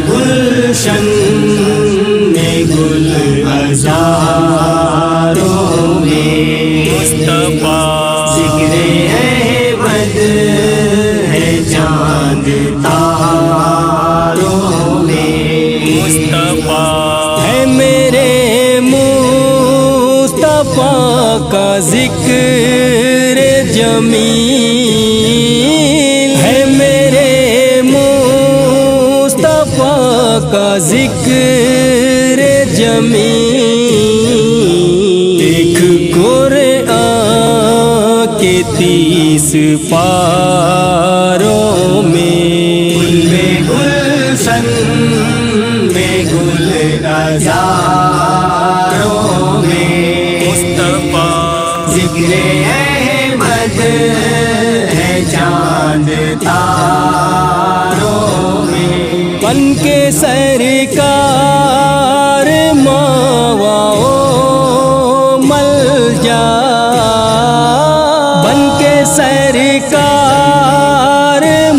گلشن میں گل ہزاروں میں مصطفیٰ ذکر احمد ہے چاند تاروں میں مصطفیٰ ہے میرے مصطفیٰ کا ذکر جمیل ہے میرے کا ذکر جمیل ایک قرآن کے 30 پاروں میں گلشن میں گل ہزاروں میں مصطفیٰ ذکر احمد ہے چاند تاروں میں بن کے سرکار ماواؤ مل جا بن کے سرکار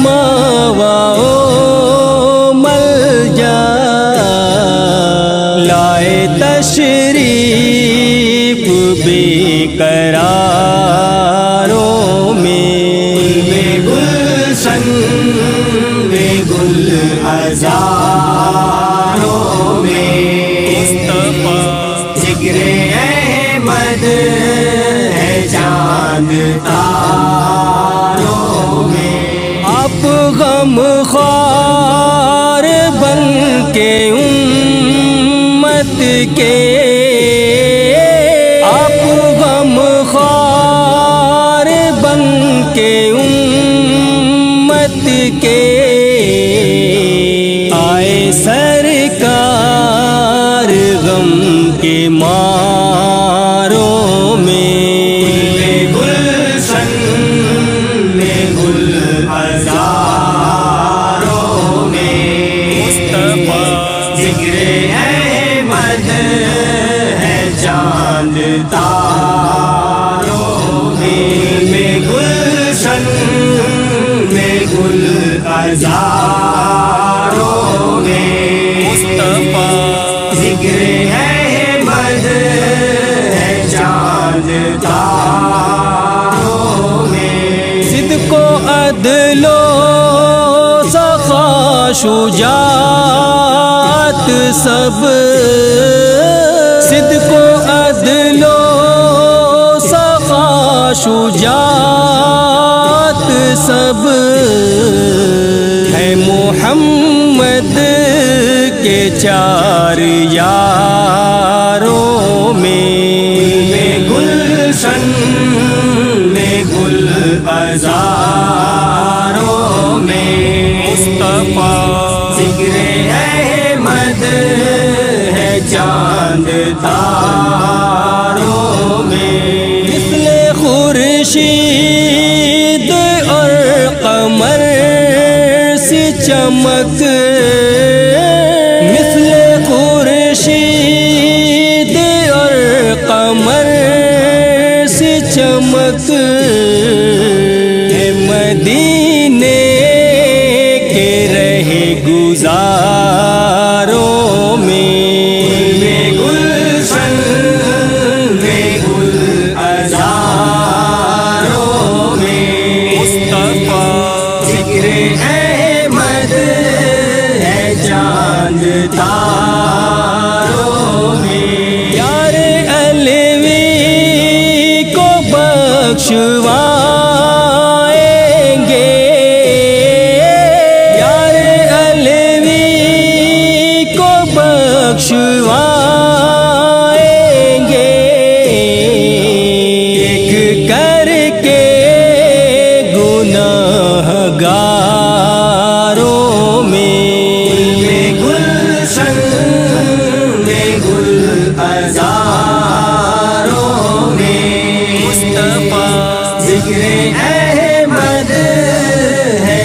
ماواؤ مل جا لائے تشریف بے قراروں میں گلشن میں گل ہزاروں میں مصطفیٰ ذکر احمد ہے چاند تاروں میں آپ غم خوار بن کے امت کے آپ غم خوار بن کے امت کے سرکار غم کے ماروں میں گلشن میں گل ہزاروں میں مصطفیٰ ذکر احمد ہے چاند تاروں میں گلشن میں گل ہزاروں میں مصطفیٰ ذکر احمد ہے چاند تاروں میں صدق و عدل و سخا شجاعت سب صدق و عدل و سخا شجاعت سب ہے محمد کے 4 یاروں میں گلشن میں گل ہزاروں میں مصطفیٰ ذکر احمد ہے چاند تاروں میں مثل خورشید اور قمر سی چمک مثل خورشید اور قمر سی چمک مدینے کے رہے گزاروں میں گلشن میں گل ہزاروں میں مصطفیٰ ذکر احمد ہے چاند تاروں میں یار علوی کو بخشوائیں گے یار علوی کو بخشوائیں گے ایک کر کے گناہ گاروں میں گلشن میں گل ہزاروں میں مصطفیٰ ذکر احمد ہے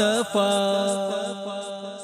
مصطفیٰ